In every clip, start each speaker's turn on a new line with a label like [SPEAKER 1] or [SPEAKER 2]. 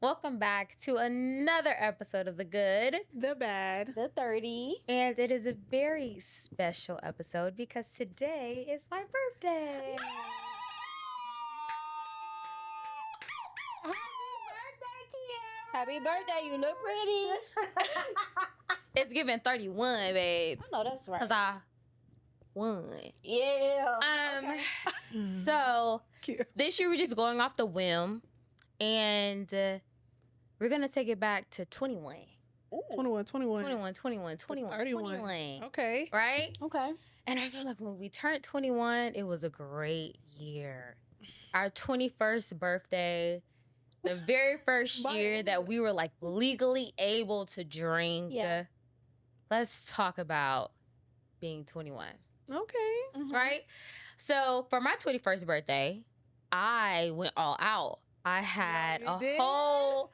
[SPEAKER 1] Welcome back to another episode of The Good.
[SPEAKER 2] The bad.
[SPEAKER 3] The 30.
[SPEAKER 1] And it is a very special episode because today is my birthday.
[SPEAKER 3] Happy birthday, you look pretty.
[SPEAKER 1] It's giving 31, babes.
[SPEAKER 3] I know that's right.
[SPEAKER 1] Because I won.
[SPEAKER 3] Yeah.
[SPEAKER 1] So
[SPEAKER 2] Cute.
[SPEAKER 1] this year we're just going off the whim. And we're going to take it back to 21.
[SPEAKER 2] 21.
[SPEAKER 1] 21.
[SPEAKER 2] 31.
[SPEAKER 1] 21.
[SPEAKER 2] Okay.
[SPEAKER 1] Right?
[SPEAKER 3] Okay.
[SPEAKER 1] And I feel like when we turned 21, it was a great year. Our 21st birthday, the very first year that we were like legally able to drink.
[SPEAKER 3] Yeah.
[SPEAKER 1] Let's talk about being 21,
[SPEAKER 2] Okay.
[SPEAKER 1] right? So for my 21st birthday, I went all out. I had
[SPEAKER 2] Yeah, you
[SPEAKER 1] a
[SPEAKER 2] did.
[SPEAKER 1] whole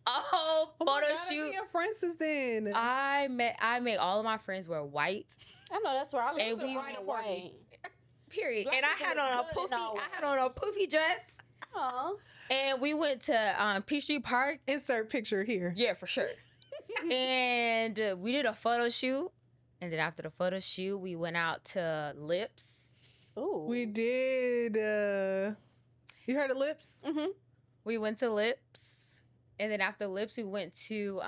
[SPEAKER 2] Oh my
[SPEAKER 1] photo
[SPEAKER 2] God, I've
[SPEAKER 1] shoot.
[SPEAKER 2] been your friends since then.
[SPEAKER 1] I made all of my friends wear white.
[SPEAKER 3] I know that's where I
[SPEAKER 1] And
[SPEAKER 3] live.
[SPEAKER 1] we
[SPEAKER 3] White and white.
[SPEAKER 1] Period.
[SPEAKER 3] Black
[SPEAKER 1] And I
[SPEAKER 3] people
[SPEAKER 1] had
[SPEAKER 3] look
[SPEAKER 1] on a
[SPEAKER 3] good in
[SPEAKER 1] poofy.
[SPEAKER 3] all
[SPEAKER 1] I had on a poofy dress.
[SPEAKER 3] Aw.
[SPEAKER 1] And we went to Peachtree Park.
[SPEAKER 2] Insert picture here.
[SPEAKER 1] Yeah, for sure. And we did a photo shoot. And then after the photo shoot, we went out to Lips.
[SPEAKER 3] Ooh.
[SPEAKER 2] We did. You heard of Lips?
[SPEAKER 3] Mm-hmm.
[SPEAKER 1] We went to Lips. And then after Lips, we went to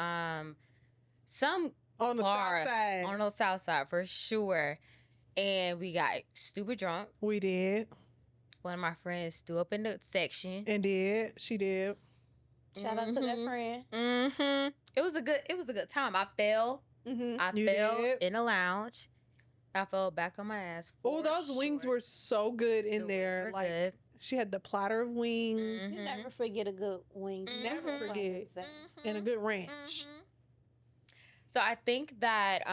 [SPEAKER 1] some
[SPEAKER 2] On the
[SPEAKER 1] bar
[SPEAKER 2] south side.
[SPEAKER 1] on the south side for sure. And we got stupid drunk.
[SPEAKER 2] We did.
[SPEAKER 1] One of my friends threw up in the section.
[SPEAKER 2] And did. She did.
[SPEAKER 3] Shout out to that
[SPEAKER 1] Mhm.
[SPEAKER 3] friend.
[SPEAKER 1] Mm-hmm. It was a good time. I fell.
[SPEAKER 3] Mm-hmm.
[SPEAKER 1] I
[SPEAKER 2] You
[SPEAKER 1] fell
[SPEAKER 2] did?
[SPEAKER 1] in a lounge. I fell back on my ass.
[SPEAKER 2] Oh,
[SPEAKER 1] for
[SPEAKER 2] those wings
[SPEAKER 1] sure.
[SPEAKER 2] were so good
[SPEAKER 1] The
[SPEAKER 2] in
[SPEAKER 1] wings
[SPEAKER 2] there.
[SPEAKER 1] were
[SPEAKER 2] Like
[SPEAKER 1] good.
[SPEAKER 2] she had the platter of wings
[SPEAKER 3] You
[SPEAKER 1] Mhm.
[SPEAKER 3] never forget a good wing.
[SPEAKER 2] Never
[SPEAKER 3] That's what
[SPEAKER 2] forget.
[SPEAKER 3] I would say.
[SPEAKER 2] and a good ranch.
[SPEAKER 1] Mhm. So I think that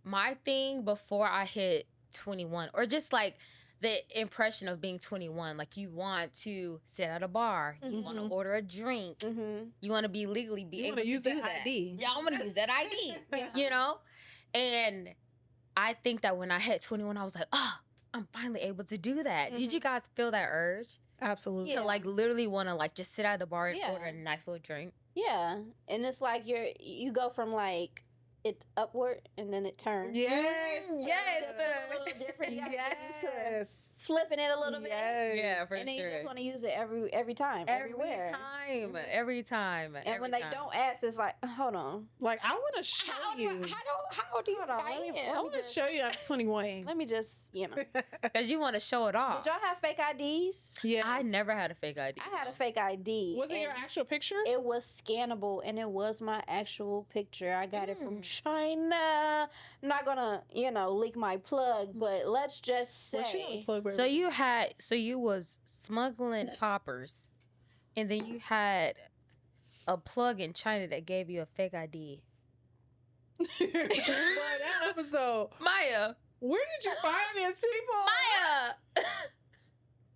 [SPEAKER 1] my thing before I hit 21, or just like the impression of being 21, like you want to sit at a bar, you want to
[SPEAKER 3] Mhm.
[SPEAKER 1] order a drink,
[SPEAKER 3] Mm-hmm.
[SPEAKER 1] you want to be legally
[SPEAKER 2] You
[SPEAKER 1] able
[SPEAKER 2] want to
[SPEAKER 1] to
[SPEAKER 2] use
[SPEAKER 1] do
[SPEAKER 2] that
[SPEAKER 1] that.
[SPEAKER 2] ID.
[SPEAKER 1] Yeah, I want to use that ID.
[SPEAKER 3] Yeah.
[SPEAKER 1] You know? And I think that when I hit 21, I was like, oh, I'm finally able to do that. Did you guys feel that urge
[SPEAKER 2] Absolutely.
[SPEAKER 3] Yeah.
[SPEAKER 1] to like literally want to like just sit at the bar and
[SPEAKER 3] Yeah.
[SPEAKER 1] order a nice little drink?
[SPEAKER 3] Yeah. And it's like you go from like it upward and then it turns.
[SPEAKER 2] Yes.
[SPEAKER 1] Yes.
[SPEAKER 3] It's a little different. You gotta get used to
[SPEAKER 2] Yes.
[SPEAKER 3] flipping it a little bit.
[SPEAKER 2] Yes.
[SPEAKER 1] Yeah, for
[SPEAKER 3] And then you
[SPEAKER 1] sure.
[SPEAKER 3] just want to use it every time, everywhere.
[SPEAKER 1] Every time.
[SPEAKER 3] And when they don't ask, it's like, hold on,
[SPEAKER 2] Like I want to show you.
[SPEAKER 1] How do you
[SPEAKER 3] Hold on, let me-
[SPEAKER 2] I want to show you I'm 21.
[SPEAKER 3] let me just, you know. Did
[SPEAKER 1] Because you want to show it off.
[SPEAKER 3] y'all have fake IDs?
[SPEAKER 2] Yeah.
[SPEAKER 1] I never had a fake ID.
[SPEAKER 3] I had a fake ID.
[SPEAKER 2] Was it your
[SPEAKER 3] and
[SPEAKER 2] actual picture?
[SPEAKER 3] It was scannable, and it was my actual picture. I got it from
[SPEAKER 1] Mm.
[SPEAKER 3] China. I'm not gonna, leak my plug, but let's just
[SPEAKER 2] Well, she on
[SPEAKER 3] say,
[SPEAKER 2] the plug,
[SPEAKER 1] So you was smuggling poppers, and then you had a plug in China that gave you a fake ID.
[SPEAKER 2] But that episode,
[SPEAKER 1] Maya,
[SPEAKER 2] where did you find this, people?
[SPEAKER 1] Maya.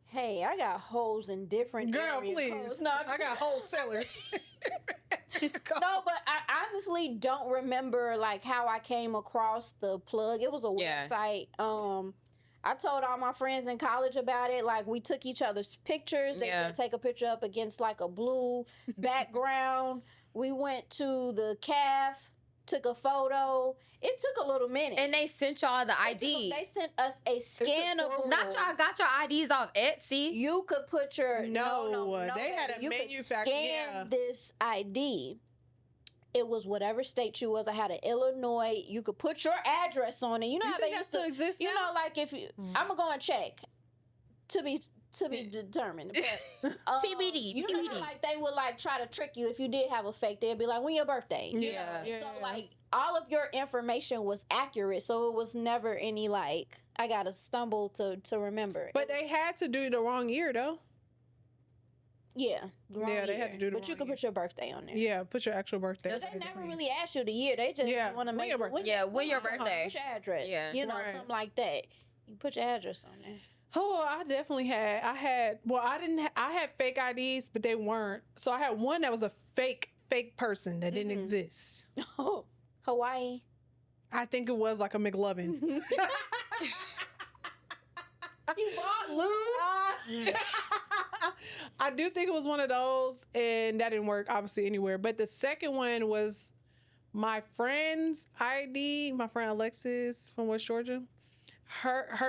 [SPEAKER 3] hey, I got holes in different
[SPEAKER 2] Girl,
[SPEAKER 3] area
[SPEAKER 2] please.
[SPEAKER 3] codes. No, I'm
[SPEAKER 2] I got wholesalers.
[SPEAKER 3] No, but I honestly don't remember like how I came across the plug. It was a
[SPEAKER 1] Yeah.
[SPEAKER 3] website. I told all my friends in college about it. Like we took each other's pictures. They
[SPEAKER 1] Yeah.
[SPEAKER 3] said take a picture up against like a blue background. We went to the caf, took a photo. It took a little minute.
[SPEAKER 1] And they sent y'all the
[SPEAKER 3] They took-
[SPEAKER 1] ID.
[SPEAKER 3] They sent us a scannable.
[SPEAKER 1] Not y'all got your IDs off Etsy.
[SPEAKER 3] You could put your
[SPEAKER 2] No, they had a
[SPEAKER 3] you could
[SPEAKER 2] manufacturer-
[SPEAKER 3] Scan
[SPEAKER 2] yeah.
[SPEAKER 3] this ID. It was whatever state you was. I had an Illinois. You could put your address on it. You know
[SPEAKER 2] You
[SPEAKER 3] how
[SPEAKER 2] think
[SPEAKER 3] they
[SPEAKER 2] that
[SPEAKER 3] used
[SPEAKER 2] still
[SPEAKER 3] to.
[SPEAKER 2] exists
[SPEAKER 3] You
[SPEAKER 2] now?
[SPEAKER 3] know, like if you, I'm gonna go and check to be determined. But,
[SPEAKER 1] TBD,
[SPEAKER 3] You know how,
[SPEAKER 1] TBD.
[SPEAKER 3] like they would like try to trick you if you did have a fake. They'd be like, "When your birthday?"
[SPEAKER 1] Yeah.
[SPEAKER 2] Yeah.
[SPEAKER 3] So like all of your information was accurate. So it was never any like I gotta stumble to remember.
[SPEAKER 2] But
[SPEAKER 3] It was-
[SPEAKER 2] they had to do the wrong year, though.
[SPEAKER 3] yeah, the wrong
[SPEAKER 2] Yeah, they had
[SPEAKER 3] year.
[SPEAKER 2] to do the
[SPEAKER 3] But you
[SPEAKER 2] wrong
[SPEAKER 3] could
[SPEAKER 2] year.
[SPEAKER 3] put your birthday on there.
[SPEAKER 2] Yeah, put your actual birthday.
[SPEAKER 3] But they never really ask you the year. They just
[SPEAKER 2] Yeah,
[SPEAKER 3] want to
[SPEAKER 2] when
[SPEAKER 3] make
[SPEAKER 2] your birthday.
[SPEAKER 1] Yeah, when your
[SPEAKER 3] uh-huh,
[SPEAKER 1] birthday.
[SPEAKER 3] What's your address?
[SPEAKER 1] Yeah.
[SPEAKER 3] You know,
[SPEAKER 2] Right.
[SPEAKER 3] something like that. You put your address on there.
[SPEAKER 2] Oh, I definitely had. I didn't. I had fake IDs, but they weren't. So I had one that was a fake person that didn't
[SPEAKER 3] Mhm.
[SPEAKER 2] exist.
[SPEAKER 3] Oh, Hawaii.
[SPEAKER 2] I think it was like a McLovin.
[SPEAKER 3] You bought Lou?
[SPEAKER 2] I do think it was one of those, and that didn't work obviously anywhere. But the second one was my friend's ID. My friend Alexis from West Georgia.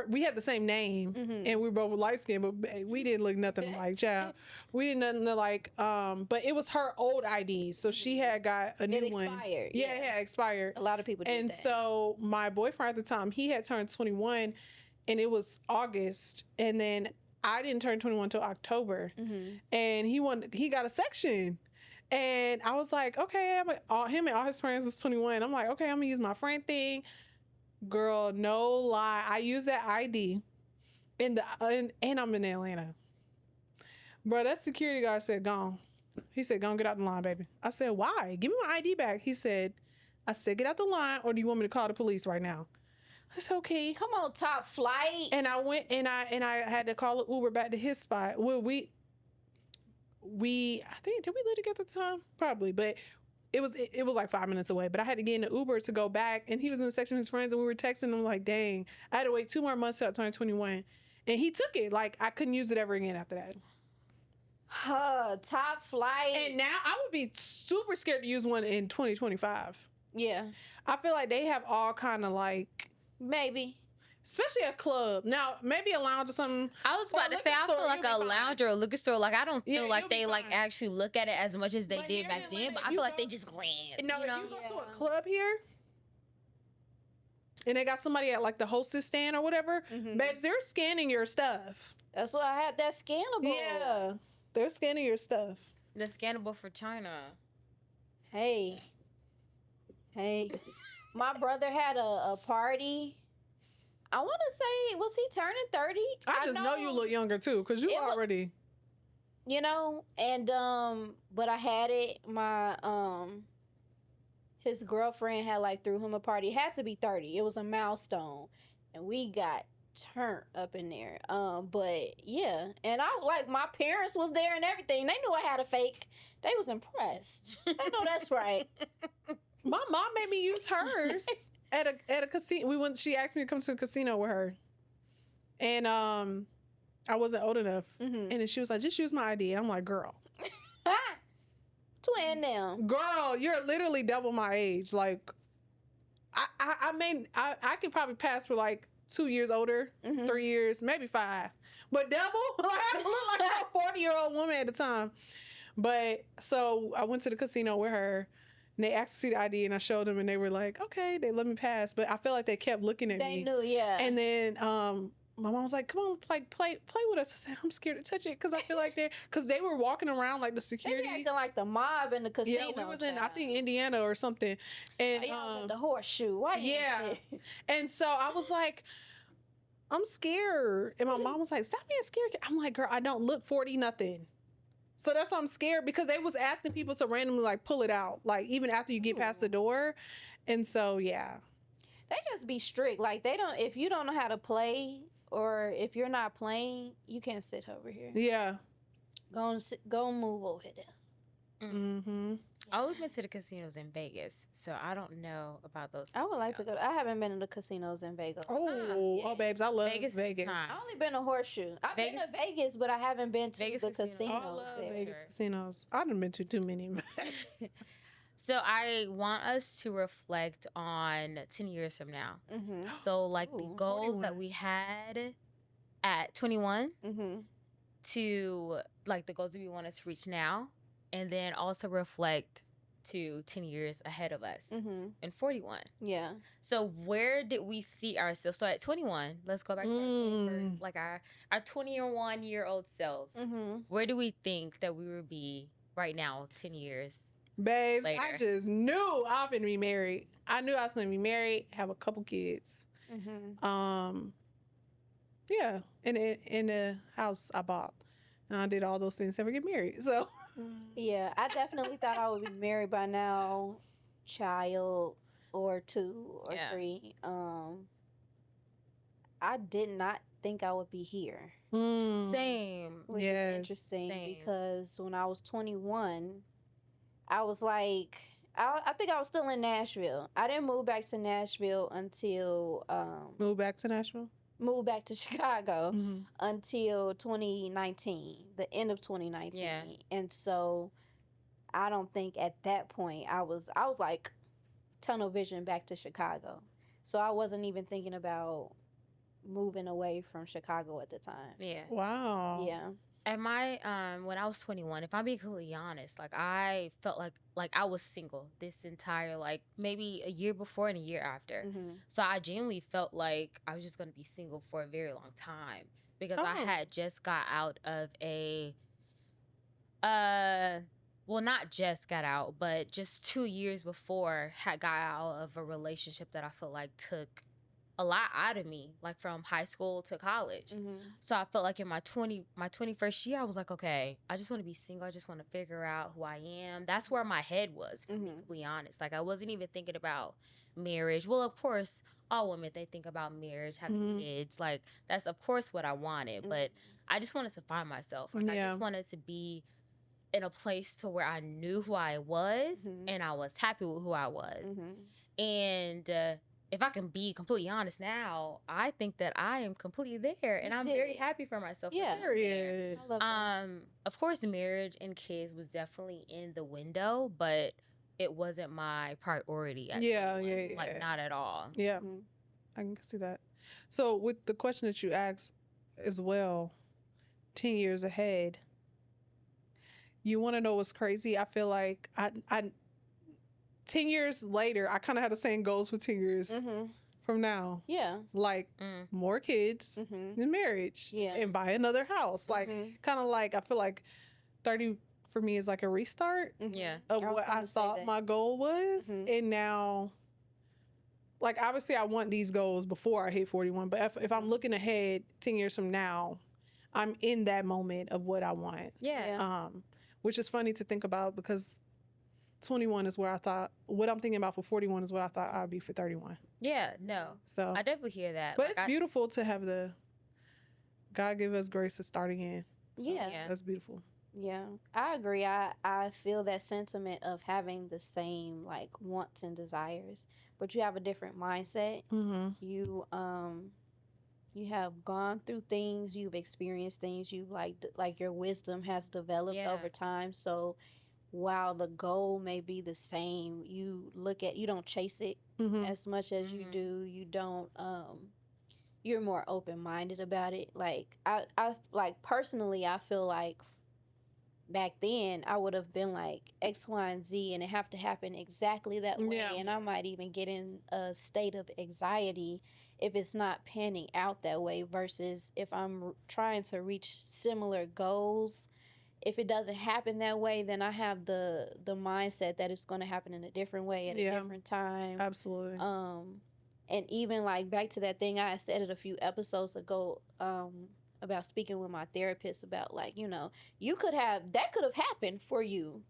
[SPEAKER 2] We had the same name, and we both were light skinned, but we didn't look nothing like child. We didn't nothing like. But it was her old ID, so she had got a new one.
[SPEAKER 3] Expired.
[SPEAKER 2] Yeah, it had expired.
[SPEAKER 3] A lot of people did
[SPEAKER 2] And
[SPEAKER 3] that.
[SPEAKER 2] so my boyfriend at the time, he had turned 21, and it was August, and then I didn't turn 21 until October, and he got a section. And I was like, okay, him and all his friends was 21. I'm like, okay, I'm gonna use my friend thing. Girl, no lie. I use that ID and I'm in Atlanta. Bro, that security guard said, gone. He said, go get out the line, baby. I said, why? Give me my ID back. He said, get out the line, or do you want me to call the police right now? I said, okay.
[SPEAKER 3] Come on, top flight.
[SPEAKER 2] And I went and I had to call an Uber back to his spot. Well, we I think, did we live together at the time? Probably, but it was like 5 minutes away. But I had to get in the Uber to go back, and he was in the section with his friends, and we were texting him like, dang, I had to wait 2 more months till I turned 21. And he took it. Like, I couldn't use it ever again after that.
[SPEAKER 3] Top flight.
[SPEAKER 2] And now I would be super scared to use one in 2025.
[SPEAKER 3] Yeah.
[SPEAKER 2] I feel like they have all kind of like,
[SPEAKER 3] maybe.
[SPEAKER 2] especially a club. Now, maybe a lounge or something.
[SPEAKER 1] I was about to say, I feel like a lounge or a liquor store. Like, I don't feel
[SPEAKER 2] Yeah,
[SPEAKER 1] like
[SPEAKER 2] you'll be
[SPEAKER 1] they like
[SPEAKER 2] fine.
[SPEAKER 1] actually look at it as much as they
[SPEAKER 2] But
[SPEAKER 1] did
[SPEAKER 2] here in
[SPEAKER 1] back then.
[SPEAKER 2] Atlanta,
[SPEAKER 1] But
[SPEAKER 2] if
[SPEAKER 1] I
[SPEAKER 2] you
[SPEAKER 1] feel like
[SPEAKER 2] go-
[SPEAKER 1] they just glance.
[SPEAKER 2] No,
[SPEAKER 1] you know?
[SPEAKER 2] if you go to a
[SPEAKER 3] Yeah.
[SPEAKER 2] club here, and they got somebody at like the hostess stand or whatever, babes, they're scanning your stuff.
[SPEAKER 3] That's why I had that scannable.
[SPEAKER 2] Yeah, they're scanning your stuff.
[SPEAKER 1] The scannable for China.
[SPEAKER 3] Hey. My brother had a party. I want to say, was he turning 30?
[SPEAKER 2] I just know you look younger too, because you
[SPEAKER 3] It wa-
[SPEAKER 2] already.
[SPEAKER 3] You know, and but I had it. My his girlfriend had like threw him a party. It had to be 30. It was a milestone, and we got turned up in there. But yeah, and I like my parents was there and everything. They knew I had a fake. They was impressed. I know that's right.
[SPEAKER 2] My mom made me use hers at a casino. She asked me to come to the casino with her, and I wasn't old enough, and then she was like, "Just use my ID." And I'm like, "Girl,
[SPEAKER 3] Twin them.
[SPEAKER 2] girl, you're literally double my age. Like, I could probably pass for like 2 years older, 3 years, maybe 5, but double. Like, I look like a 40-year-old woman at the time. But so I went to the casino with her. And they asked to see the ID, and I showed them, and they were like, "Okay," they let me pass. But I felt like they kept looking at
[SPEAKER 3] They
[SPEAKER 2] me.
[SPEAKER 3] knew, yeah.
[SPEAKER 2] And then my mom was like, "Come on, like play with us." I said, "I'm scared to touch it because I feel like because they were walking around like the
[SPEAKER 3] They be
[SPEAKER 2] security."
[SPEAKER 3] acting like the mob in the casino.
[SPEAKER 2] Yeah, we was in I think Indiana or something, and
[SPEAKER 3] y'all was at the horseshoe. Why?
[SPEAKER 2] yeah. And so I was like, "I'm scared," and my mom was like, "Stop being scared." I'm like, "Girl, I don't look 40 nothing." So that's why I'm scared, because they was asking people to randomly like pull it out, like even after you get past the door. And so, yeah.
[SPEAKER 3] They just be strict. Like, they don't, if you don't know how to play or if you're not playing, you can't sit over here.
[SPEAKER 2] Yeah.
[SPEAKER 3] Go and move over there.
[SPEAKER 2] Mm-hmm.
[SPEAKER 1] I only been to the casinos in Vegas, so I don't know about those.
[SPEAKER 3] I would like to go. I haven't been in the casinos in Vegas.
[SPEAKER 2] Oh, babes, I love
[SPEAKER 1] Vegas
[SPEAKER 2] Vegas.
[SPEAKER 1] is time.
[SPEAKER 3] I only been to Horseshoe. I've been
[SPEAKER 1] Vegas-
[SPEAKER 3] to Vegas, but I haven't been to
[SPEAKER 1] Vegas
[SPEAKER 3] the
[SPEAKER 1] casinos.
[SPEAKER 3] casinos.
[SPEAKER 2] Oh, I love
[SPEAKER 3] there.
[SPEAKER 2] Vegas
[SPEAKER 1] Sure.
[SPEAKER 2] casinos. I done been to too many.
[SPEAKER 1] So I want us to reflect on 10 years from now.
[SPEAKER 3] Mm-hmm.
[SPEAKER 1] So like the
[SPEAKER 3] Ooh,
[SPEAKER 1] goals
[SPEAKER 2] 41.
[SPEAKER 1] that we had at 21
[SPEAKER 3] Mm-hmm.
[SPEAKER 1] to like the goals that we wanted to reach now, and then also reflect to 10 years ahead of us
[SPEAKER 3] Mm-hmm.
[SPEAKER 1] and 41.
[SPEAKER 3] Yeah.
[SPEAKER 1] So where did we see ourselves? So at 21, let's go back to our 21st, like our 21-year-old selves.
[SPEAKER 3] Mm-hmm.
[SPEAKER 1] Where do we think that we would be right now, 10 years?
[SPEAKER 2] Babes, I
[SPEAKER 1] Later.
[SPEAKER 2] just knew I was going to be married. I knew I was going to be married, have a couple kids.
[SPEAKER 3] Mm-hmm.
[SPEAKER 2] Yeah, in the house I bought. And I did all those things to ever get married. So,
[SPEAKER 3] Yeah, I definitely thought I would be married by now, child or 2 or
[SPEAKER 1] Yeah.
[SPEAKER 3] 3. I did not think I would be here,
[SPEAKER 1] Same.
[SPEAKER 3] which
[SPEAKER 2] Yes,
[SPEAKER 3] is interesting
[SPEAKER 1] same.
[SPEAKER 3] because when I was 21, I was like, I think I was still in Nashville. I didn't move back to Nashville until
[SPEAKER 2] move back to Nashville.
[SPEAKER 3] moved back to Chicago
[SPEAKER 2] Mm-hmm.
[SPEAKER 3] until 2019, the end of 2019.
[SPEAKER 1] Yeah.
[SPEAKER 3] And so I don't think at that point I was like tunnel vision back to Chicago. So I wasn't even thinking about moving away from Chicago at the time.
[SPEAKER 1] Yeah.
[SPEAKER 2] Wow.
[SPEAKER 3] Yeah.
[SPEAKER 1] At my when I was 21, if I'm being completely honest, like I felt like I was single this entire like maybe a year before and a year after.
[SPEAKER 3] Mm-hmm.
[SPEAKER 1] So I genuinely felt like I was just gonna be single for a very long time because I
[SPEAKER 2] Oh.
[SPEAKER 1] had just got out of a uh well, not just got out, but just 2 years before had got out of a relationship that I feel like took a lot out of me, like from high school to college.
[SPEAKER 3] Mm-hmm.
[SPEAKER 1] So I felt like in my 21st year, I was like, okay, I just want to be single. I just want to figure out who I am. That's where my head was, to be completely honest. Like I wasn't even thinking about marriage. Well, of course, all women, they think about marriage, having kids. Like that's of course what I wanted, but I just wanted to find myself. Like I
[SPEAKER 2] Yeah.
[SPEAKER 1] just wanted to be in a place to where I knew who I was and I was happy with who I was. And if I can be completely honest now, I think that I am completely there and I'm very happy for myself.
[SPEAKER 3] Yeah.
[SPEAKER 2] Period.
[SPEAKER 3] I love that.
[SPEAKER 1] Of course marriage and kids was definitely in the window, but it wasn't my priority at
[SPEAKER 2] Yeah,
[SPEAKER 1] 21.
[SPEAKER 2] yeah,
[SPEAKER 1] Like
[SPEAKER 2] yeah.
[SPEAKER 1] not at all.
[SPEAKER 2] Yeah,
[SPEAKER 3] Mhm.
[SPEAKER 2] I can see that. So with the question that you asked as well, 10 years ahead, you want to know what's crazy? I feel like I 10 years later, I kind of had the same goals for 10 years
[SPEAKER 3] Mm-hmm.
[SPEAKER 2] from now.
[SPEAKER 3] Yeah.
[SPEAKER 2] Like more kids
[SPEAKER 3] Mm-hmm.
[SPEAKER 2] and marriage
[SPEAKER 3] Yeah.
[SPEAKER 2] and buy another house. Like
[SPEAKER 3] Mhm.
[SPEAKER 2] kind of like I feel like 30 for me is like a restart
[SPEAKER 3] Mhm.
[SPEAKER 1] Yeah.
[SPEAKER 2] of
[SPEAKER 3] I was
[SPEAKER 2] what I
[SPEAKER 3] gonna say
[SPEAKER 2] thought
[SPEAKER 3] that.
[SPEAKER 2] my goal was.
[SPEAKER 3] Mhm.
[SPEAKER 2] And now like obviously I want these goals before I hit 41, but if I'm looking ahead 10 years from now, I'm in that moment of what I want.
[SPEAKER 1] Yeah.
[SPEAKER 2] Which is funny to think about because 21 is where I thought what I'm thinking about for 41 is what I thought I'd be for 31.
[SPEAKER 1] Yeah. No.
[SPEAKER 2] So
[SPEAKER 1] I definitely hear that.
[SPEAKER 2] but
[SPEAKER 1] Like,
[SPEAKER 2] it's beautiful to have the God give us grace to start again. So
[SPEAKER 3] Yeah.
[SPEAKER 2] that's beautiful.
[SPEAKER 3] Yeah, I agree. I feel that sentiment of having the same like wants and desires, but you have a different mindset.
[SPEAKER 2] Mm-hmm.
[SPEAKER 3] You have gone through things, you've experienced things, you've like your wisdom has developed
[SPEAKER 1] Yeah.
[SPEAKER 3] over time. So while the goal may be the same, you don't chase it
[SPEAKER 2] Mm-hmm.
[SPEAKER 3] as much as you do. You don't you're more open minded about it. Like I like personally I feel like back then I would have been like X, Y, and Z and it have to happen exactly that way.
[SPEAKER 2] Yeah.
[SPEAKER 3] And I might even get in a state of anxiety if it's not panning out that way versus if I'm trying to reach similar goals. If it doesn't happen that way, then I have the mindset that it's going to happen in a different way at a different time.
[SPEAKER 2] Absolutely.
[SPEAKER 3] And even like back to that thing I said it a few episodes ago, about speaking with my therapist about like, you could have that could have happened for you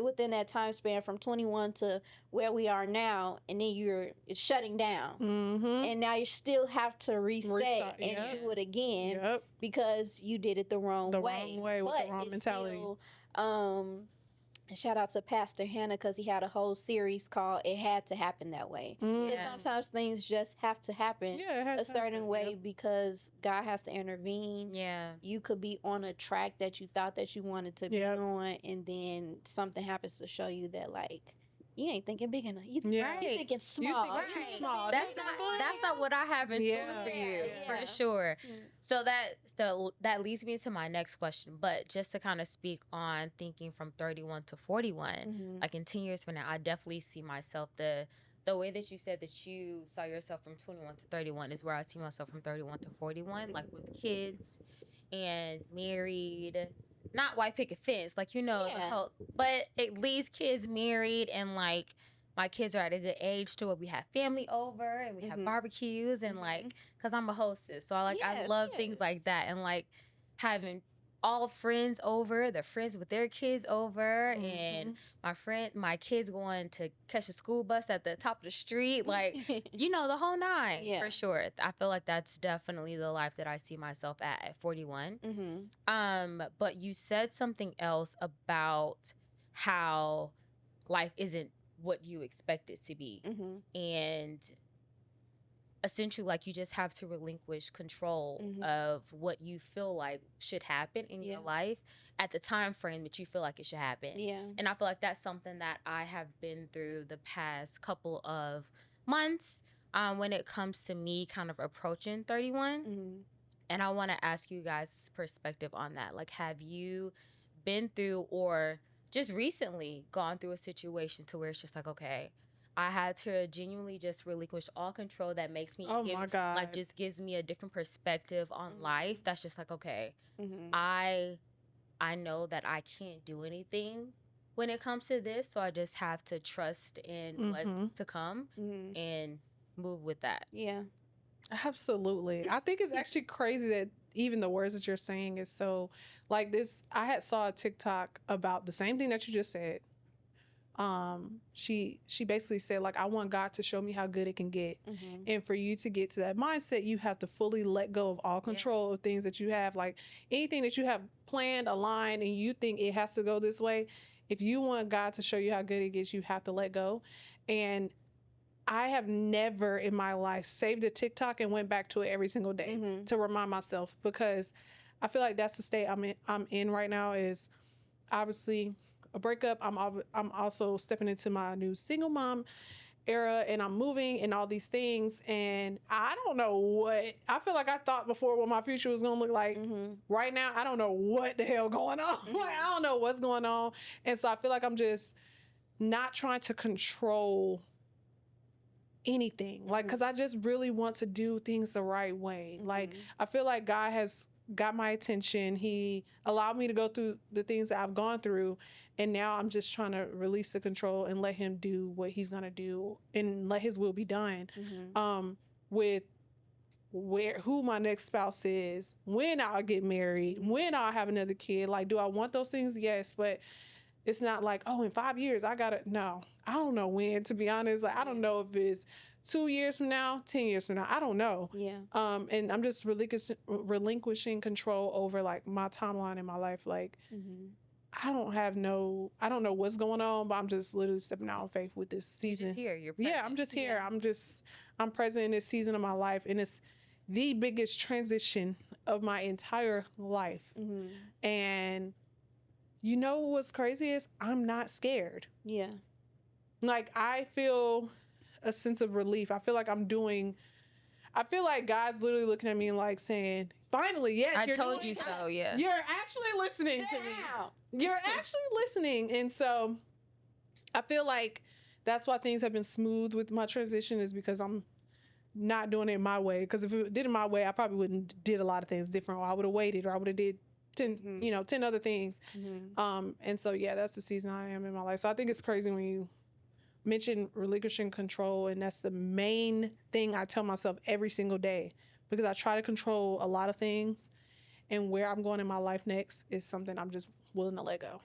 [SPEAKER 3] within that time span from 21 to where we are now, and then it's shutting down.
[SPEAKER 2] Mm-hmm.
[SPEAKER 3] And now you still have to reset and
[SPEAKER 2] Yep.
[SPEAKER 3] do it again
[SPEAKER 2] Yep.
[SPEAKER 3] because you did it the wrong way.
[SPEAKER 2] The wrong way with the wrong mentality.
[SPEAKER 3] Still, and shout out to Pastor Hannah because he had a whole series called "It Had to Happen That Way."
[SPEAKER 2] Mm-hmm.
[SPEAKER 3] Because sometimes things just have to happen
[SPEAKER 2] Yeah, it had
[SPEAKER 3] a
[SPEAKER 2] to
[SPEAKER 3] certain
[SPEAKER 2] happen.
[SPEAKER 3] way
[SPEAKER 2] Yep.
[SPEAKER 3] because God has to intervene.
[SPEAKER 1] Yeah.
[SPEAKER 3] You could be on a track that you thought that you wanted to be
[SPEAKER 2] Yep.
[SPEAKER 3] on, and then something happens to show you that like you ain't thinking big enough. You
[SPEAKER 2] Yeah.
[SPEAKER 3] you thinking small.
[SPEAKER 2] thinking too small.
[SPEAKER 1] That's not what I have in store for you,
[SPEAKER 3] Yeah.
[SPEAKER 1] for sure.
[SPEAKER 3] Mm.
[SPEAKER 1] So that leads me to my next question. But just to kind of speak on thinking from 31 to 41,
[SPEAKER 3] Mhm.
[SPEAKER 1] like in 10 years from now, I definitely see myself the way that you said that you saw yourself from 21 to 31 is where I see myself from 31 to 41, like with kids and married. Not white picket fence, like the
[SPEAKER 3] Yeah.
[SPEAKER 1] whole, but at least kids married and like my kids are at a good age to where we have family over and we have
[SPEAKER 3] Mhm.
[SPEAKER 1] barbecues and like because I'm a hostess, so I
[SPEAKER 3] Yes,
[SPEAKER 1] love things
[SPEAKER 3] yes.
[SPEAKER 1] like that and like having all friends over, the friends with their kids over, and my kids going to catch a school bus at the top of the street, like the whole nine.
[SPEAKER 3] Yeah.
[SPEAKER 1] For sure. I feel like that's definitely the life that I see myself at 41.
[SPEAKER 3] Mhm.
[SPEAKER 1] But you said something else about how life isn't what you expect it to be.
[SPEAKER 3] Mhm.
[SPEAKER 1] And essentially like you just have to relinquish control
[SPEAKER 3] Mhm.
[SPEAKER 1] of what you feel like should happen in your
[SPEAKER 3] Yeah.
[SPEAKER 1] life at the time frame that you feel like it should happen.
[SPEAKER 3] Yeah.
[SPEAKER 1] And I feel like that's something that I have been through the past couple of months, when it comes to me kind of approaching 31.
[SPEAKER 3] Mhm.
[SPEAKER 1] And I want to ask you guys' perspective on that. Like, have you been through or just recently gone through a situation to where it's just like, okay, I had to genuinely just relinquish all control that makes me
[SPEAKER 2] Oh my God.
[SPEAKER 1] like just gives me a different perspective on
[SPEAKER 3] Mhm.
[SPEAKER 1] life. That's just like, okay,
[SPEAKER 3] Mhm.
[SPEAKER 1] I know that I can't do anything when it comes to this, so I just have to trust in what's to come
[SPEAKER 3] Mhm.
[SPEAKER 1] and move with that.
[SPEAKER 3] Yeah.
[SPEAKER 2] Absolutely. I think it's actually crazy that even the words that you're saying is so like this. I had saw a TikTok about the same thing that you just said. She basically said like, I want God to show me how good it can get.
[SPEAKER 3] Mhm.
[SPEAKER 2] And for you to get to that mindset, you have to fully let go of all control of things that you have, like anything that you have planned, aligned, and you think it has to go this way. If you want God to show you how good it gets, you have to let go. And I have never in my life saved a TikTok and went back to it every single day
[SPEAKER 3] Mhm.
[SPEAKER 2] to remind myself, because I feel like that's the state I'm in right now. Is obviously a breakup. I'm also stepping into my new single mom era, and I'm moving and all these things, and I don't know what I feel like I thought before what my future was gonna look like.
[SPEAKER 3] Mhm.
[SPEAKER 2] Right now, I don't know what the hell going on. Like, I don't know what's going on, and so I feel like I'm just not trying to control anything, like, because I just really want to do things the right way. Like, I feel like God has got my attention. He allowed me to go through the things that I've gone through, and now I'm just trying to release the control and let him do what he's gonna do and let his will be done. With who my next spouse is, when I'll get married, when I'll have another kid. Like, do I want those things? Yes, but it's not like, oh, in 5 years I gotta. No, I don't know when. To be honest, like, I don't know if it's 2 years from now, 10 years from now. I don't know.
[SPEAKER 3] Yeah.
[SPEAKER 2] And I'm just relinquishing control over like my timeline in my life. Like, I don't know what's going on, but I'm just literally stepping out on faith with this season.
[SPEAKER 1] You're just here. You're present.
[SPEAKER 2] Yeah, I'm just here.
[SPEAKER 3] Yeah.
[SPEAKER 2] I'm present in this season of my life, and it's the biggest transition of my entire life. And you know what's crazy is I'm not scared.
[SPEAKER 3] Yeah.
[SPEAKER 2] Like, I feel a sense of relief. I feel like I feel like God's literally looking at me and like saying, finally, yes,
[SPEAKER 1] I
[SPEAKER 2] you're
[SPEAKER 1] told
[SPEAKER 2] doing
[SPEAKER 1] you
[SPEAKER 2] it.
[SPEAKER 1] so, yeah.
[SPEAKER 2] You're actually listening to me. You're actually listening. And so I feel like that's why things have been smooth with my transition, is because I'm not doing it my way. Because if it did it my way, I probably wouldn't did a lot of things different, or I would have waited, or I would have did 10 other things. And so, yeah, that's the season I am in my life. So I think it's crazy when you mention relinquishing control, and that's the main thing I tell myself every single day, because I try to control a lot of things, and where I'm going in my life next is something I'm just willing to let go.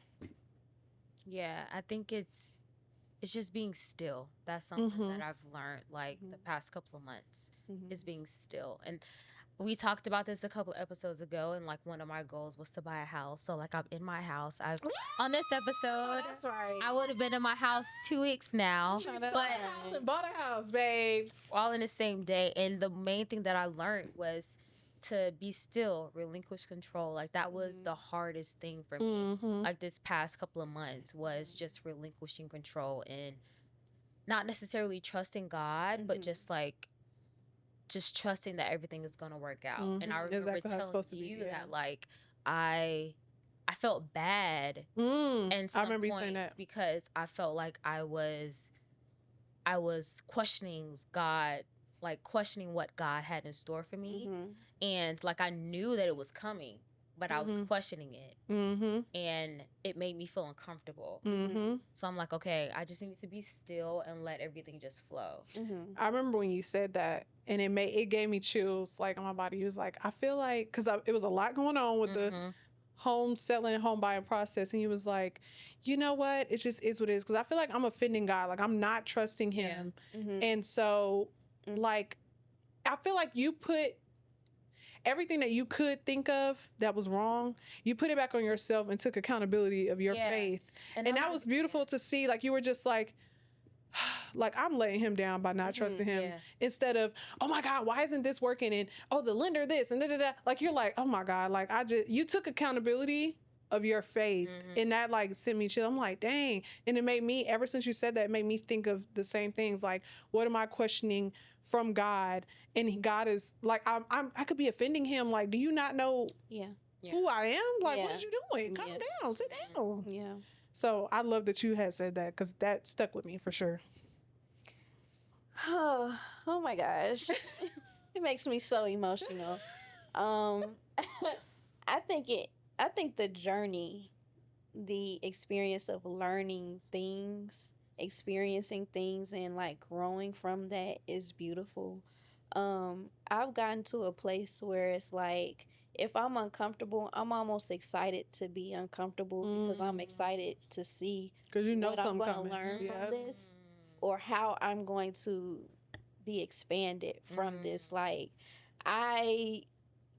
[SPEAKER 1] Yeah, I think it's just being still. That's something that I've learned like the past couple of months, is being still. And we talked about this a couple of episodes ago, and like one of my goals was to buy a house. So like I'm in my house. I've on this episode,
[SPEAKER 3] That's right.
[SPEAKER 1] I would have been in my house 2 weeks now,
[SPEAKER 2] But bought a house, babes.
[SPEAKER 1] all in the same day. And the main thing that I learned was to be still, relinquish control. Like that was the hardest thing for me. Like this past couple of months was just relinquishing control and not necessarily trusting God, but just trusting that everything is gonna work out. And I remember
[SPEAKER 2] Exactly how it's
[SPEAKER 1] telling
[SPEAKER 2] supposed to be,
[SPEAKER 1] you
[SPEAKER 2] yeah.
[SPEAKER 1] that like I felt bad and
[SPEAKER 2] I remember you saying that,
[SPEAKER 1] because I felt like I was questioning God, like questioning what God had in store for me. And like I knew that it was coming, but I was questioning it. And it made me feel uncomfortable. So I'm like, okay, I just need to be still and let everything just flow.
[SPEAKER 2] I remember when you said that, and it gave me chills like on my body. It was like, I feel like, because it was a lot going on with the home selling, home buying process, and he was like, you know what, it just is what it is, because I feel like I'm offending God, like I'm not trusting him. And so like I feel like you put everything that you could think of that was wrong, you put it back on yourself and took accountability of your faith. And that was beautiful to see. Like, you were just like, like I'm letting him down by not trusting him
[SPEAKER 1] Yeah.
[SPEAKER 2] instead of, oh my God, why isn't this working? And oh, the lender this and da da da. Like you're like, oh my God, like you took accountability of your faith and that like sent me chill. I'm like, dang. And it made me, ever since you said that, it made me think of the same things. Like, what am I questioning from God? And God is like, I could be offending him. Like, do you not know who I am? Like, what are you doing? Calm down, sit down.
[SPEAKER 3] Yeah.
[SPEAKER 2] So I love that you had said that because that stuck with me for sure.
[SPEAKER 3] Oh my gosh. It makes me so emotional. I think the journey, the experience of learning things, experiencing things and like growing from that is beautiful. I've gotten to a place where it's like if I'm uncomfortable, I'm almost excited to be uncomfortable because I'm excited to see
[SPEAKER 2] Because you know
[SPEAKER 3] what I'm
[SPEAKER 2] something
[SPEAKER 3] going
[SPEAKER 2] coming.
[SPEAKER 3] to learn
[SPEAKER 2] Yep.
[SPEAKER 3] from this or how I'm going to be expanded from this. Like, I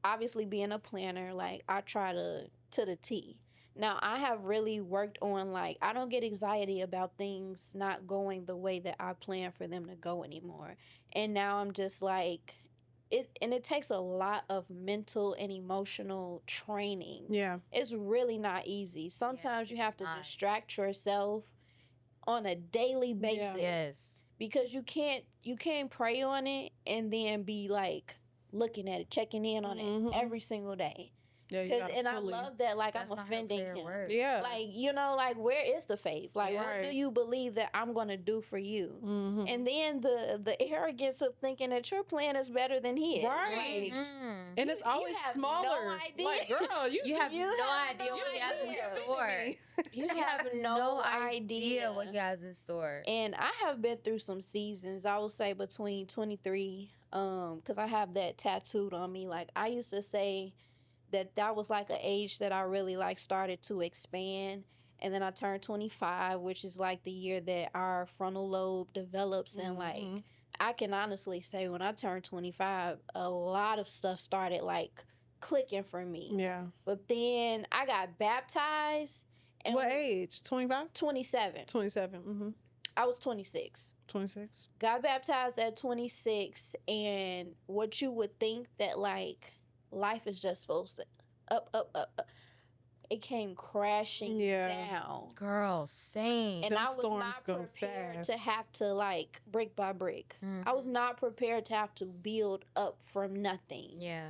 [SPEAKER 3] obviously being a planner, like I try to the T. Now I have really worked on like I don't get anxiety about things not going the way that I plan for them to go anymore. And now I'm just like it takes a lot of mental and emotional training.
[SPEAKER 2] Yeah.
[SPEAKER 3] It's really not easy. Sometimes you have to distract yourself on a daily basis.
[SPEAKER 1] Yes.
[SPEAKER 3] Because you can't pray on it and then be like looking at it, checking in on it every single day.
[SPEAKER 2] Yeah,
[SPEAKER 3] And I love that, like, I'm offending him.
[SPEAKER 2] Yeah.
[SPEAKER 3] Like, you know, like, where is the faith? Like, what do you believe that I'm going to do for you? And then the arrogance of thinking that your plan is better than his.
[SPEAKER 2] Right.
[SPEAKER 3] Like,
[SPEAKER 2] and it's always
[SPEAKER 3] have
[SPEAKER 2] smaller.
[SPEAKER 3] no idea.
[SPEAKER 2] Like, girl,
[SPEAKER 1] You have no idea what he has in store.
[SPEAKER 3] You have no idea
[SPEAKER 1] what he has in store.
[SPEAKER 3] And I have been through some seasons, I would say between 23, because I have that tattooed on me. Like, I used to say that was like an age that I really like started to expand. And then I turned 25, which is like the year that our frontal lobe develops. And like, I can honestly say when I turned 25, a lot of stuff started like clicking for me.
[SPEAKER 2] Yeah.
[SPEAKER 3] But then I got baptized. And
[SPEAKER 2] what age? 25?
[SPEAKER 3] 27.
[SPEAKER 2] 27.
[SPEAKER 3] I was 26.
[SPEAKER 2] 26.
[SPEAKER 3] Got baptized at 26. And what you would think that like life is just supposed to up. It came crashing down.
[SPEAKER 1] Girl, same.
[SPEAKER 3] And
[SPEAKER 2] Them
[SPEAKER 3] I was not prepared to have to like brick by brick. I was not prepared to have to build up from nothing.
[SPEAKER 1] Yeah.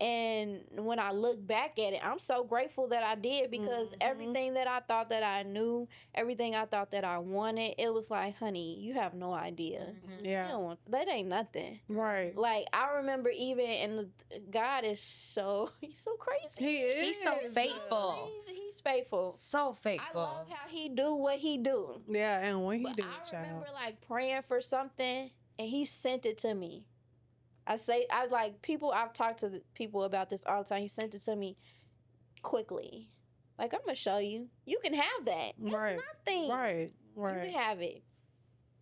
[SPEAKER 3] And when I look back at it, I'm so grateful that I did because everything that I thought that I knew, everything I thought that I wanted, it was like, honey, you have no idea.
[SPEAKER 2] Yeah.
[SPEAKER 3] You don't want, that ain't nothing.
[SPEAKER 2] Right.
[SPEAKER 3] Like, I remember even, and God is so, he's so crazy.
[SPEAKER 2] He is.
[SPEAKER 1] He's so faithful.
[SPEAKER 3] He's faithful.
[SPEAKER 1] So faithful.
[SPEAKER 3] I love how he do what he do.
[SPEAKER 2] Yeah, and when he
[SPEAKER 3] But
[SPEAKER 2] do it,
[SPEAKER 3] I
[SPEAKER 2] child.
[SPEAKER 3] remember like praying for something and he sent it to me. I've talked to people about this all the time. He sent it to me quickly. Like, I'm going to show you. You can have that. It's nothing.
[SPEAKER 2] Right.
[SPEAKER 3] You can have it.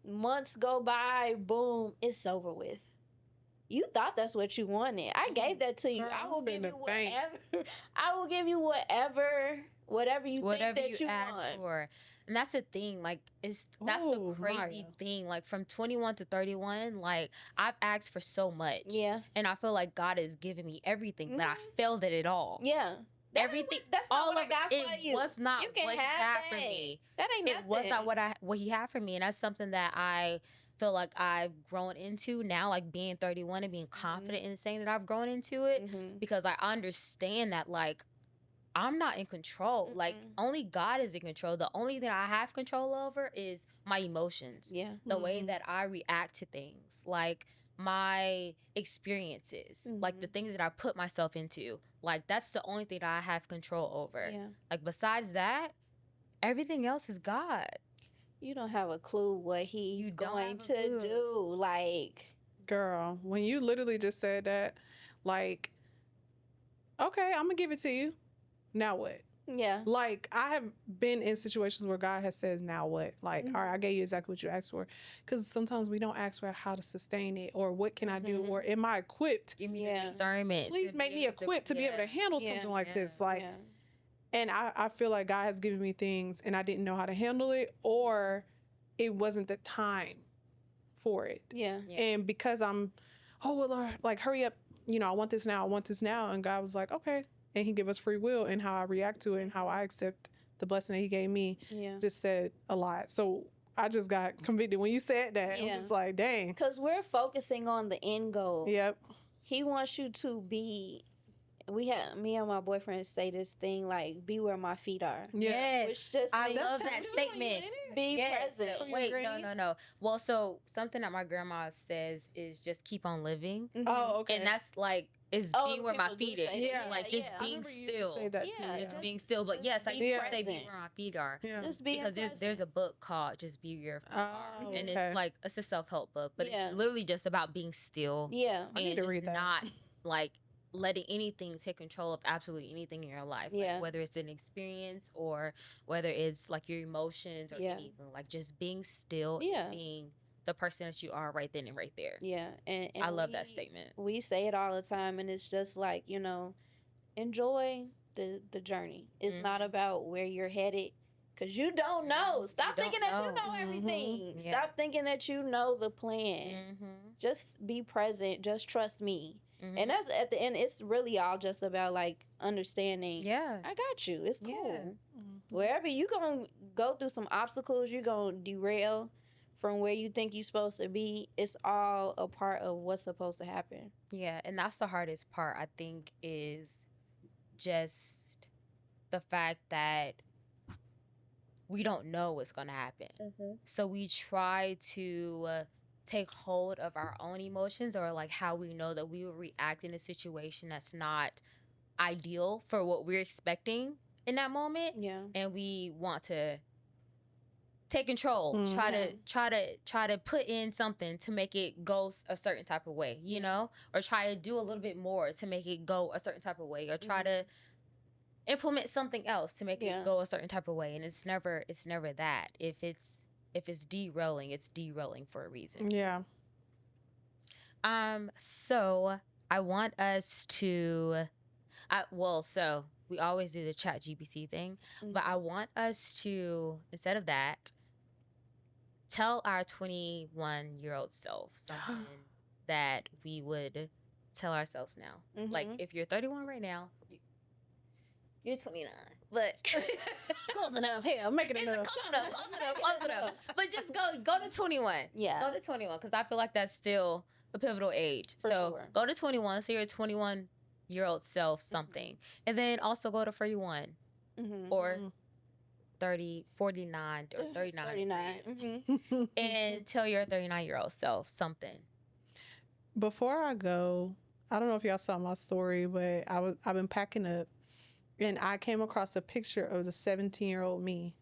[SPEAKER 3] Months go by, boom, it's over with. You thought that's what you wanted. I gave that to you.
[SPEAKER 2] Girl,
[SPEAKER 3] I will give you
[SPEAKER 2] I'm finna faint.
[SPEAKER 3] whatever. I will give you whatever you think that you
[SPEAKER 1] ask
[SPEAKER 3] want.
[SPEAKER 1] for. And that's the thing, like that's the crazy thing. Like from 21 to 31, like I've asked for so much.
[SPEAKER 3] Yeah.
[SPEAKER 1] And I feel like God has given me everything, but I failed at it all.
[SPEAKER 3] Yeah.
[SPEAKER 1] Everything,
[SPEAKER 3] that's not
[SPEAKER 1] all
[SPEAKER 3] what
[SPEAKER 1] of
[SPEAKER 3] I got for
[SPEAKER 1] it
[SPEAKER 3] you.
[SPEAKER 1] was not
[SPEAKER 3] You can
[SPEAKER 1] what he
[SPEAKER 3] have
[SPEAKER 1] had
[SPEAKER 3] that.
[SPEAKER 1] for me.
[SPEAKER 3] That ain't nothing.
[SPEAKER 1] It was not what he had for me, and that's something that I feel like I've grown into now, like being 31 and being confident in saying that I've grown into it because I understand that like I'm not in control. Like only God is in control. The only thing I have control over is my emotions.
[SPEAKER 3] Yeah.
[SPEAKER 1] The way that I react to things, like my experiences, like the things that I put myself into. Like that's the only thing that I have control over.
[SPEAKER 3] Yeah.
[SPEAKER 1] Like besides that, everything else is God.
[SPEAKER 3] You don't have a clue what he's going to do. Like,
[SPEAKER 2] girl, when you literally just said that, like, okay, I'm gonna give it to you. Now what?
[SPEAKER 3] Yeah.
[SPEAKER 2] Like, I have been in situations where God has said, now what? Like, all right, I gave you exactly what you asked for. Because sometimes we don't ask for how to sustain it or what can I do or am I equipped?
[SPEAKER 1] Give me the discernment.
[SPEAKER 2] Please make me equipped to be able to handle something like this. Like, and I feel like God has given me things and I didn't know how to handle it or it wasn't the time. for it.
[SPEAKER 3] Yeah.
[SPEAKER 2] And because I'm, oh, well, Lord, like, hurry up. I want this now. I want this now. And God was like, okay. And he gave us free will, and how I react to it and how I accept the blessing that he gave me just said a lot. So I just got convicted when you said that. I'm just like, dang.
[SPEAKER 3] Because we're focusing on the end goal.
[SPEAKER 2] Yep.
[SPEAKER 3] He wants you to be. Me and my boyfriend say this thing like, be where my feet are.
[SPEAKER 1] Yes.
[SPEAKER 3] Which just
[SPEAKER 1] I
[SPEAKER 3] means
[SPEAKER 1] love that statement.
[SPEAKER 3] Be present.
[SPEAKER 1] Wait, no. Well, so something that my grandma says is just keep on living.
[SPEAKER 2] Oh, okay.
[SPEAKER 1] And that's like, is being where my feet is.
[SPEAKER 2] Yeah.
[SPEAKER 1] Like just being still.
[SPEAKER 2] Say that too.
[SPEAKER 1] Just being still. But yes, I used to say be where my feet are.
[SPEAKER 2] Yeah.
[SPEAKER 3] Just be
[SPEAKER 1] because there's a book called Just Be Where Your Feet Are. And it's like, it's a self-help book, but it's literally just about being still.
[SPEAKER 3] Yeah.
[SPEAKER 2] I need to read that.
[SPEAKER 1] Not like letting anything take control of absolutely anything in your life. Like whether it's an experience or whether it's like your emotions or anything. Like just being still and being the person that you are right then and right there.
[SPEAKER 3] Yeah. And
[SPEAKER 1] I love that statement.
[SPEAKER 3] We say it all the time, and it's just like, enjoy the journey. It's not about where you're headed, because you don't know. Stop thinking that you know everything. Stop thinking that you know the plan. Just be present. Just trust me. And that's at the end, it's really all just about like understanding.
[SPEAKER 1] Yeah.
[SPEAKER 3] I got you. It's cool. Wherever you going to go through some obstacles, you're going to derail from where you think you're supposed to be. It's all a part of what's supposed to happen.
[SPEAKER 1] Yeah. And that's the hardest part, I think, is just the fact that we don't know what's going to happen. So we try to take hold of our own emotions, or like how we know that we will react in a situation that's not ideal for what we're expecting in that moment.
[SPEAKER 3] Yeah.
[SPEAKER 1] And we want to take control, try to put in something to make it go a certain type of way, or try to do a little bit more to make it go a certain type of way, or try to implement something else to make it go a certain type of way. And it's never that. If it's derailing, it's derailing for a reason.
[SPEAKER 2] Yeah.
[SPEAKER 1] So I want us to, so we always do the chat GPT thing, but I want us to, instead of that, tell our 21-year-old self something that we would tell ourselves now. Like if you're 31 right now, you're 29, but
[SPEAKER 2] close enough. Here, I'm making it enough.
[SPEAKER 1] Close enough. But just go to 21.
[SPEAKER 3] Yeah.
[SPEAKER 1] Go to 21, because I feel like that's still a pivotal age. Go to 21. So you're a 21-year-old self something. And then also go to 41 or 30, 49 or 39. And tell your 39-year-old self something.
[SPEAKER 2] Before I go, I don't know if y'all saw my story, but I've been packing up. And I came across a picture of the 17-year-old me.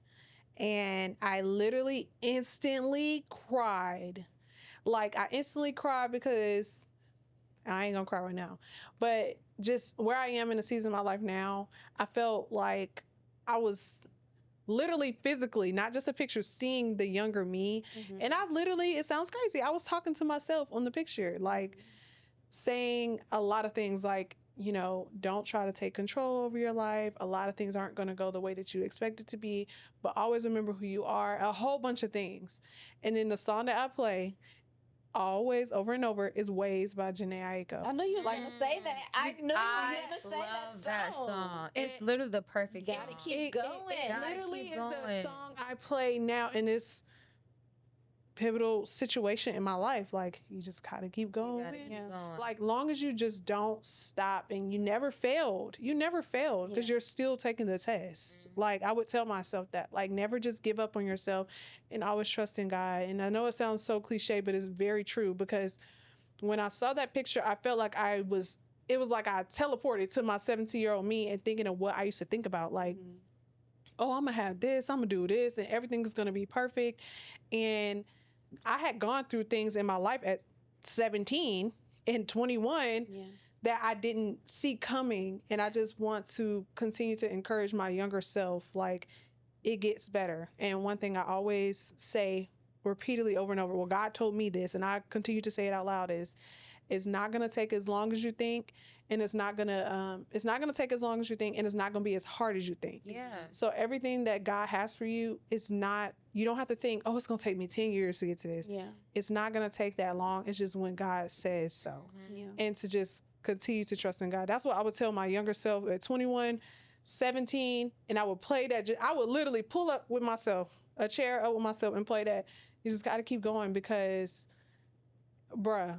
[SPEAKER 2] And I literally instantly cried. Like, I instantly cried because I ain't gonna cry right now. But just where I am in the season of my life now, I felt like I was literally physically, not just a picture, seeing the younger me. And I literally, it sounds crazy, I was talking to myself on the picture, like saying a lot of things like, don't try to take control over your life. A lot of things aren't going to go the way that you expect it to be, but always remember who you are. A whole bunch of things. And then the song that I play always over and over is Ways by Janae Aiko.
[SPEAKER 3] I know you was going to say that. I knew you were going to say that song.
[SPEAKER 1] It's literally the perfect song.
[SPEAKER 3] Gotta keep going.
[SPEAKER 2] It literally is the song I play now in this pivotal situation in my life. Like, you just gotta keep going. Like, long as you just don't stop, and you never failed because you're still taking the test. Like, I would tell myself that, like, never just give up on yourself and always trust in God. And I know it sounds so cliche, but it's very true, because when I saw that picture, I felt like it was like I teleported to my 17-year-old me and thinking of what I used to think about, like, oh, I'm gonna have this, I'm gonna do this, and everything's gonna be perfect. And I had gone through things in my life at 17 and 21 that I didn't see coming. And I just want to continue to encourage my younger self, like, it gets better. And one thing I always say repeatedly over and over, well, God told me this, and I continue to say it out loud, is It's not going to take as long as you think, and it's not going to take as long as you think, and it's not going to be as hard as you think.
[SPEAKER 1] Yeah.
[SPEAKER 2] So everything that God has for you, it's not, you don't have to think, oh, it's going to take me 10 years to get to this.
[SPEAKER 3] Yeah.
[SPEAKER 2] It's not going to take that long. It's just when God says so.
[SPEAKER 3] Yeah.
[SPEAKER 2] And to just continue to trust in God. That's what I would tell my younger self at 21, 17, and I would play that. I would literally pull up with myself, a chair up with myself, and play that. You just got to keep going, because, bruh,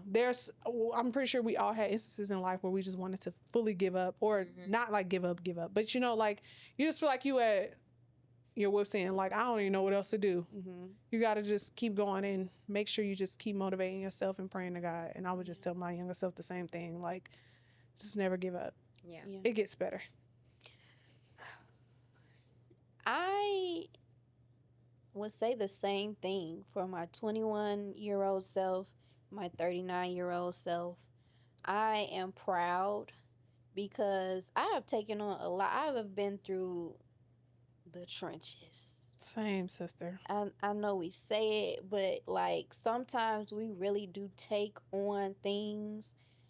[SPEAKER 2] I'm pretty sure we all had instances in life where we just wanted to fully give up, or not like give up, but like you just feel like you at your wit's end, like I don't even know what else to do. You got to just keep going and make sure you just keep motivating yourself and praying to God. And I would just tell my younger self the same thing, like just never give up.
[SPEAKER 1] Yeah.
[SPEAKER 2] It gets better.
[SPEAKER 3] I would say the same thing for my 21-year-old self, my 39-year-old self. I am proud because I have taken on a lot. I have been through the trenches.
[SPEAKER 2] Same, sister.
[SPEAKER 3] I know we say it, but like sometimes we really do take on things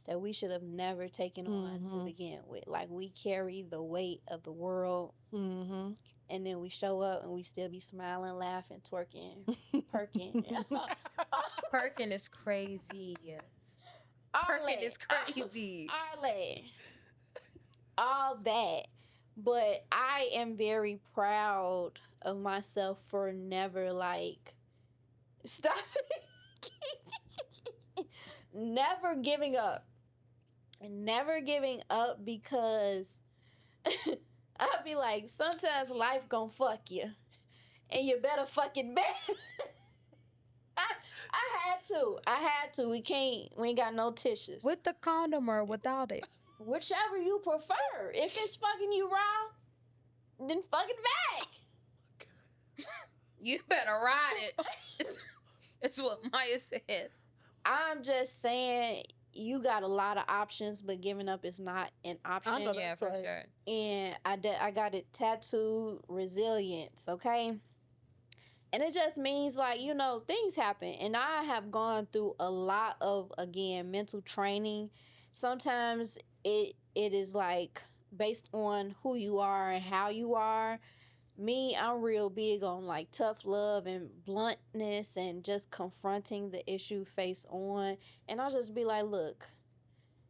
[SPEAKER 3] that we should have never taken on to begin with. Like we carry the weight of the world, and then we show up and we still be smiling, laughing, twerking, perking.
[SPEAKER 1] Perking is crazy. Perking is crazy.
[SPEAKER 3] All that. But I am very proud of myself for never like stop never giving up. Never giving up, because I'll be like, sometimes life gonna fuck you, and you better fuck it back. I had to. We ain't got no tissues.
[SPEAKER 1] With the condom or without it?
[SPEAKER 3] Whichever you prefer. If it's fucking you wrong, then fuck it back.
[SPEAKER 1] You better ride it. It's what Maya said.
[SPEAKER 3] I'm just saying, you got a lot of options, but giving up is not an option.
[SPEAKER 2] I know
[SPEAKER 1] Yeah,
[SPEAKER 2] that's
[SPEAKER 1] for
[SPEAKER 2] right.
[SPEAKER 1] sure.
[SPEAKER 3] And I got it tattooed, resilience, okay? And it just means, like, you know, things happen. And I have gone through a lot of, again, mental training. Sometimes it is, like, based on who you are and how you are. Me, I'm real big on, like, tough love and bluntness and just confronting the issue face on. And I'll just be like, look,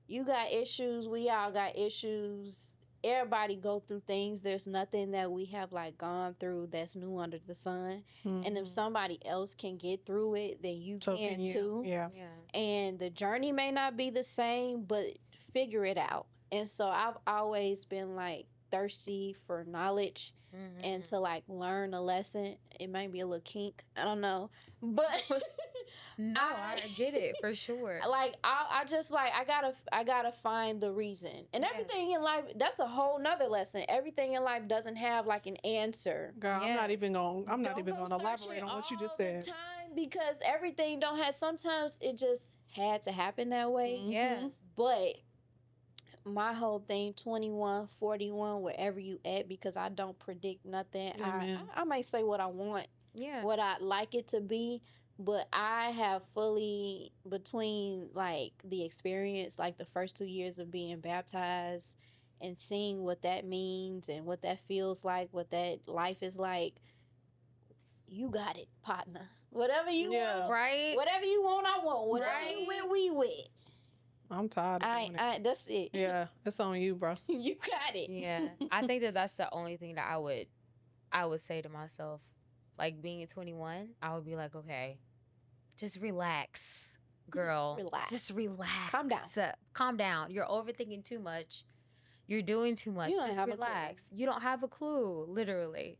[SPEAKER 3] you got issues. We all got issues. Everybody go through things. There's nothing that we have like gone through that's new under the sun. And if somebody else can get through it, then you can too.
[SPEAKER 2] Yeah.
[SPEAKER 3] And the journey may not be the same, but figure it out. And so I've always been like thirsty for knowledge and to like learn a lesson. It might be a little kink, I don't know, but
[SPEAKER 1] no, I get it for sure.
[SPEAKER 3] Like I just like I gotta find the reason. And everything in life, that's a whole nother lesson. Everything in life doesn't have like an answer.
[SPEAKER 2] Girl, I'm not even gonna
[SPEAKER 3] go
[SPEAKER 2] elaborate on what you just said.
[SPEAKER 3] Time, because everything don't have. Sometimes it just had to happen that way.
[SPEAKER 1] Yeah.
[SPEAKER 3] But my whole thing, 21, 41, wherever you at, because I don't predict nothing. I might say what I want, what I'd like it to be, but I have fully, between like the experience, like the first 2 years of being baptized and seeing what that means and what that feels like, what that life is like, you got it, partner. Whatever you want,
[SPEAKER 1] right?
[SPEAKER 3] Whatever you want, I want. Whatever you with, we with.
[SPEAKER 2] I'm tired of doing it.
[SPEAKER 3] That's it.
[SPEAKER 2] Yeah, it's on you, bro.
[SPEAKER 3] You got it.
[SPEAKER 1] Yeah. I think that's the only thing that I would say to myself. Like being at 21, I would be like, okay, just relax, girl.
[SPEAKER 3] Relax.
[SPEAKER 1] Just relax.
[SPEAKER 3] Calm down.
[SPEAKER 1] Calm down. You're overthinking too much. You're doing too much.
[SPEAKER 3] You don't
[SPEAKER 1] just
[SPEAKER 3] have
[SPEAKER 1] relax. You don't have a clue. Literally.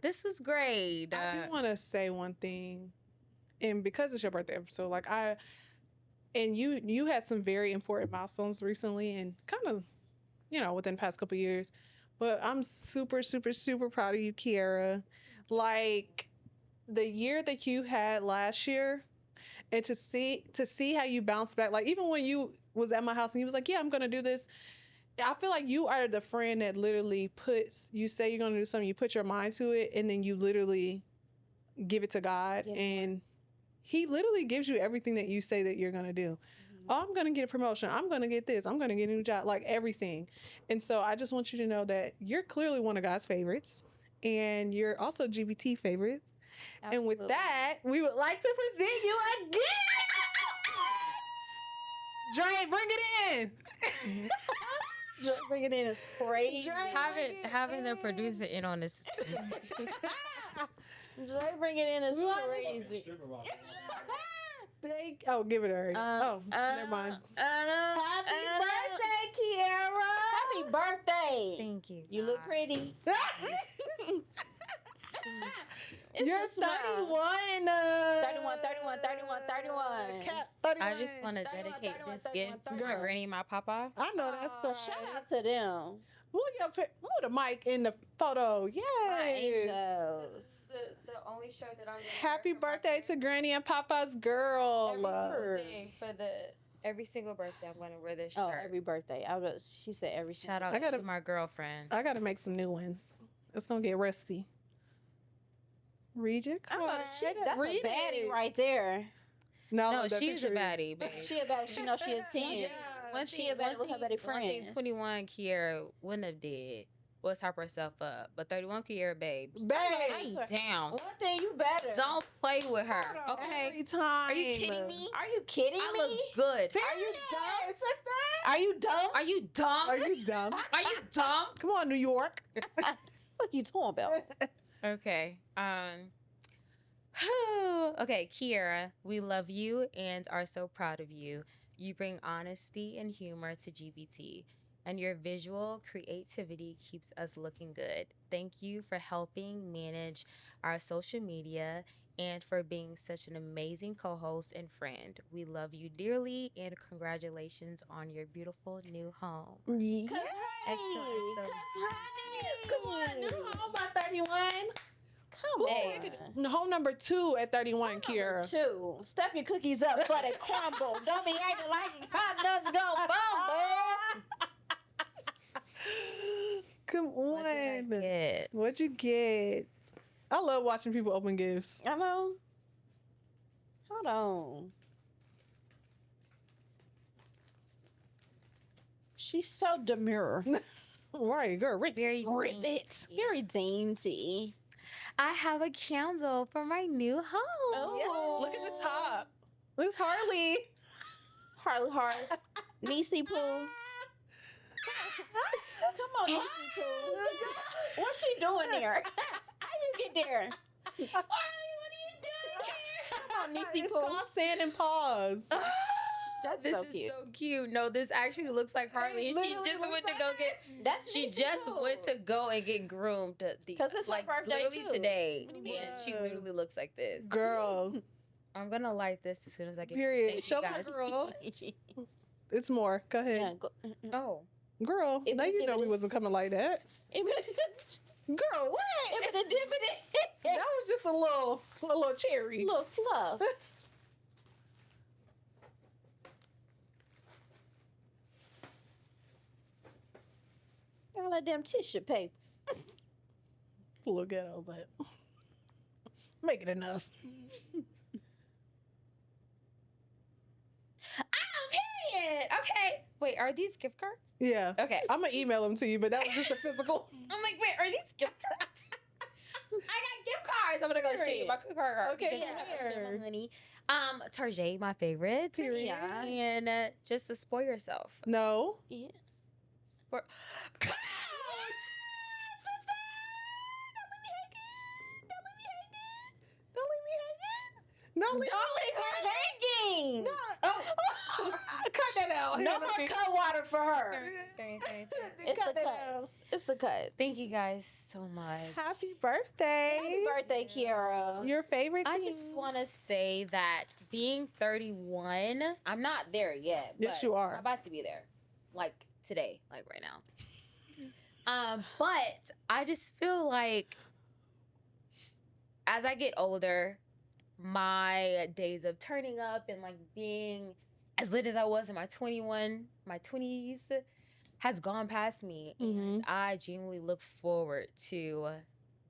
[SPEAKER 1] This was great.
[SPEAKER 2] I do want to say one thing, and because it's your birthday episode, like you had some very important milestones recently, and kind of, within the past couple of years. But I'm super, super, super proud of you, Kiera. Like the year that you had last year, and to see how you bounced back. Like even when you was at my house and you was like, "Yeah, I'm gonna do this." I feel like you are the friend that literally you say you're gonna do something, you put your mind to it, and then you literally give it to God, and He literally gives you everything that you say that you're gonna do. Oh, I'm going to get a promotion. I'm going to get this. I'm going to get a new job, like everything. And so I just want you to know that you're clearly one of God's favorites and you're also GBT favorites. And with
[SPEAKER 3] Absolutely.
[SPEAKER 2] that, we would like to present you again. Dre, bring it in.
[SPEAKER 3] Bring it in is crazy.
[SPEAKER 1] Having the producer in on this.
[SPEAKER 3] Dre bring it in is crazy.
[SPEAKER 2] Oh, give it to her. Never mind. Happy birthday, Kiera.
[SPEAKER 3] Happy birthday.
[SPEAKER 1] Thank you.
[SPEAKER 3] You look
[SPEAKER 1] guys.
[SPEAKER 3] pretty. It's
[SPEAKER 2] You're
[SPEAKER 3] the smile.
[SPEAKER 2] 31.
[SPEAKER 3] 31.
[SPEAKER 2] Cat 31.
[SPEAKER 1] I just want to
[SPEAKER 3] 31,
[SPEAKER 1] dedicate
[SPEAKER 3] 31,
[SPEAKER 1] this gift to
[SPEAKER 3] 31.
[SPEAKER 1] my granny and my papa.
[SPEAKER 2] I know that's
[SPEAKER 3] Aw,
[SPEAKER 2] right.
[SPEAKER 3] Shout out to them.
[SPEAKER 2] Move the mic in the photo.
[SPEAKER 3] My
[SPEAKER 2] Yes.
[SPEAKER 3] angels.
[SPEAKER 1] The only show that I'm
[SPEAKER 2] Happy birthday to Granny and Papa's girl.
[SPEAKER 1] Every single birthday, I'm gonna wear this shirt.
[SPEAKER 3] Oh, every birthday. She said every
[SPEAKER 1] Shout
[SPEAKER 3] single-
[SPEAKER 1] out to my girlfriend.
[SPEAKER 2] I gotta make some new ones. It's gonna get rusty. Read your
[SPEAKER 3] I'm
[SPEAKER 2] card.
[SPEAKER 3] gonna shit. That's
[SPEAKER 2] Read
[SPEAKER 3] a baddie
[SPEAKER 2] it.
[SPEAKER 3] right there.
[SPEAKER 1] No,
[SPEAKER 2] that
[SPEAKER 1] she's a
[SPEAKER 2] picture is-
[SPEAKER 1] baddie, babe.
[SPEAKER 3] She about. She know she a 10.
[SPEAKER 2] Yeah.
[SPEAKER 3] She a baddie with her baddie
[SPEAKER 1] One thing
[SPEAKER 3] friend.
[SPEAKER 1] 21 Kiera wouldn't have did was hype herself up, but 31 Kiera, babe,
[SPEAKER 2] Babe.
[SPEAKER 1] lay down.
[SPEAKER 3] One thing you better.
[SPEAKER 1] Don't play with her,
[SPEAKER 3] Hold on.
[SPEAKER 1] okay?
[SPEAKER 2] Every time.
[SPEAKER 1] Are you kidding me?
[SPEAKER 3] Are you kidding
[SPEAKER 1] I
[SPEAKER 3] me?
[SPEAKER 1] look good.
[SPEAKER 2] Are you dumb, sister?
[SPEAKER 3] Are you dumb?
[SPEAKER 1] Are you dumb?
[SPEAKER 2] Are you dumb?
[SPEAKER 1] Are you dumb?
[SPEAKER 2] Come on, New York.
[SPEAKER 3] What you talking about?
[SPEAKER 1] Okay. Okay, Kiera, we love you and are so proud of you. You bring honesty and humor to GBT, and your visual creativity keeps us looking good. Thank you for helping manage our social media and for being such an amazing co-host and friend. We love you dearly and congratulations on your beautiful new home.
[SPEAKER 2] Yeah.
[SPEAKER 1] Excellent.
[SPEAKER 2] Come on, new home by 31.
[SPEAKER 3] Come
[SPEAKER 2] Ooh,
[SPEAKER 3] on.
[SPEAKER 2] look at home number 2 at 31, Kiera.
[SPEAKER 3] 2. Step your cookies up for the crumble. Don't be acting like hot nuts go bumble.
[SPEAKER 2] Come
[SPEAKER 1] What did I
[SPEAKER 2] on.
[SPEAKER 1] get?
[SPEAKER 2] What'd you get? I love watching people open gifts.
[SPEAKER 3] I know. Hold on. She's so demure.
[SPEAKER 2] Right, girl. Rich.
[SPEAKER 1] Very
[SPEAKER 3] It's very dainty.
[SPEAKER 1] I have a candle for my new home.
[SPEAKER 3] Oh.
[SPEAKER 2] Look at the top. Look, Harley.
[SPEAKER 3] Harley Harris. Niecy Pooh. Come on, Niecy Pooh. What's she doing there? How you get there? Harley, what are you doing here? Come on, Niecy
[SPEAKER 2] It's
[SPEAKER 3] Pooh.
[SPEAKER 2] called Sand and Paws.
[SPEAKER 3] That's
[SPEAKER 1] This
[SPEAKER 3] so
[SPEAKER 1] is
[SPEAKER 3] cute.
[SPEAKER 1] so cute. No, this actually looks like Harley, and she
[SPEAKER 2] literally
[SPEAKER 1] just
[SPEAKER 2] looks
[SPEAKER 1] went to
[SPEAKER 2] like
[SPEAKER 1] go
[SPEAKER 2] her.
[SPEAKER 1] get.
[SPEAKER 3] That's
[SPEAKER 1] She
[SPEAKER 3] Niecy
[SPEAKER 1] just
[SPEAKER 3] Pooh.
[SPEAKER 1] went to go and get groomed.
[SPEAKER 3] 'Cause it's her
[SPEAKER 1] like
[SPEAKER 3] birthday,
[SPEAKER 1] literally
[SPEAKER 3] too.
[SPEAKER 1] today,
[SPEAKER 3] What do you
[SPEAKER 1] and
[SPEAKER 2] mean?
[SPEAKER 1] she literally looks like this.
[SPEAKER 2] Girl.
[SPEAKER 1] I'm gonna light this as soon as I get.
[SPEAKER 2] Period.
[SPEAKER 1] Thank
[SPEAKER 2] Show
[SPEAKER 1] you
[SPEAKER 2] my
[SPEAKER 1] guys.
[SPEAKER 2] girl. It's more. Go ahead.
[SPEAKER 3] Yeah, go.
[SPEAKER 1] Oh,
[SPEAKER 2] Girl,
[SPEAKER 3] If
[SPEAKER 2] now
[SPEAKER 3] it-
[SPEAKER 2] you
[SPEAKER 3] if
[SPEAKER 2] know
[SPEAKER 3] it
[SPEAKER 2] we
[SPEAKER 3] is-
[SPEAKER 2] wasn't coming like that. Girl, what? That was just a little cherry.
[SPEAKER 3] Little fluff. All that damn tissue paper.
[SPEAKER 2] A little ghetto, but make it enough.
[SPEAKER 1] period. Okay. Wait, are these gift cards?
[SPEAKER 2] Yeah.
[SPEAKER 1] Okay.
[SPEAKER 2] I'm gonna email them to you, but that was just a physical.
[SPEAKER 1] I'm like, wait, are these gift cards? I got gift cards. I'm gonna go show you my gift card.
[SPEAKER 2] Okay,
[SPEAKER 1] because I
[SPEAKER 2] here.
[SPEAKER 1] spent my money. Tarjay, my favorite.
[SPEAKER 2] Period.
[SPEAKER 3] Yeah.
[SPEAKER 1] And just to spoil yourself.
[SPEAKER 2] No.
[SPEAKER 3] Yes.
[SPEAKER 1] Spoil. Come on!
[SPEAKER 2] Don't leave me hanging. Don't leave
[SPEAKER 3] Don't leave her hanging.
[SPEAKER 2] No.
[SPEAKER 1] Oh.
[SPEAKER 2] Cut that out.
[SPEAKER 3] No more cut water for her.
[SPEAKER 1] Sorry.
[SPEAKER 3] It's
[SPEAKER 2] Cut
[SPEAKER 3] the
[SPEAKER 2] that
[SPEAKER 3] cut.
[SPEAKER 2] out.
[SPEAKER 3] It's the cut.
[SPEAKER 1] Thank you guys so much.
[SPEAKER 2] Happy birthday.
[SPEAKER 3] Happy birthday, Kiera.
[SPEAKER 2] Your favorite
[SPEAKER 1] I
[SPEAKER 2] team.
[SPEAKER 1] just want to say that being 31, I'm not there yet.
[SPEAKER 2] Yes,
[SPEAKER 1] but
[SPEAKER 2] you are.
[SPEAKER 1] I'm about to be there, like today, like right now. But I just feel like as I get older, my days of turning up and like being as lit as I was in my 20s has gone past me. And I genuinely look forward to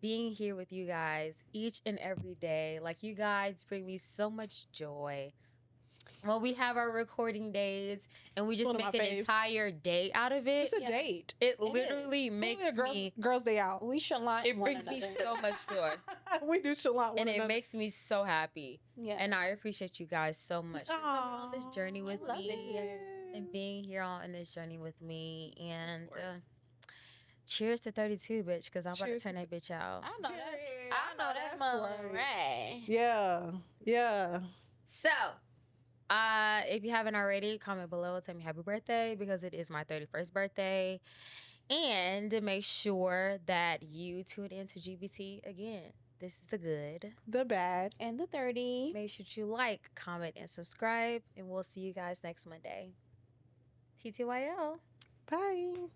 [SPEAKER 1] being here with you guys each and every day. Like, you guys bring me so much joy. when we have our recording days and we
[SPEAKER 2] It's
[SPEAKER 1] just
[SPEAKER 2] one of
[SPEAKER 1] make
[SPEAKER 2] my
[SPEAKER 1] an
[SPEAKER 2] faves.
[SPEAKER 1] entire day out of it.
[SPEAKER 2] It's a
[SPEAKER 3] Yeah.
[SPEAKER 2] date.
[SPEAKER 1] It
[SPEAKER 3] is.
[SPEAKER 1] literally makes
[SPEAKER 2] Literally
[SPEAKER 1] me.
[SPEAKER 2] girls' day out.
[SPEAKER 3] We should line
[SPEAKER 1] It
[SPEAKER 3] one
[SPEAKER 1] brings me
[SPEAKER 3] another.
[SPEAKER 1] so much joy,
[SPEAKER 2] We do chalant one
[SPEAKER 1] and it
[SPEAKER 2] another.
[SPEAKER 1] makes me so happy.
[SPEAKER 3] Yeah.
[SPEAKER 1] And I appreciate you guys so much for coming on this journey with
[SPEAKER 3] love it
[SPEAKER 1] me
[SPEAKER 3] here.
[SPEAKER 1] and being here on this journey with me. And
[SPEAKER 2] course.
[SPEAKER 1] cheers to 32, bitch, because I'm about to
[SPEAKER 2] Cheers
[SPEAKER 1] turn
[SPEAKER 2] to
[SPEAKER 1] that bitch out.
[SPEAKER 3] I know that's.
[SPEAKER 2] Period.
[SPEAKER 3] I know that mother right.
[SPEAKER 2] Yeah, yeah.
[SPEAKER 1] So, if you haven't already, comment below, tell me happy birthday because it is my 31st birthday. And make sure that you tune in to GBT again. This is the good,
[SPEAKER 2] The bad.
[SPEAKER 3] And the 30.
[SPEAKER 1] Make sure you like, comment, and subscribe. And we'll see you guys next Monday. TTYL.
[SPEAKER 2] Bye.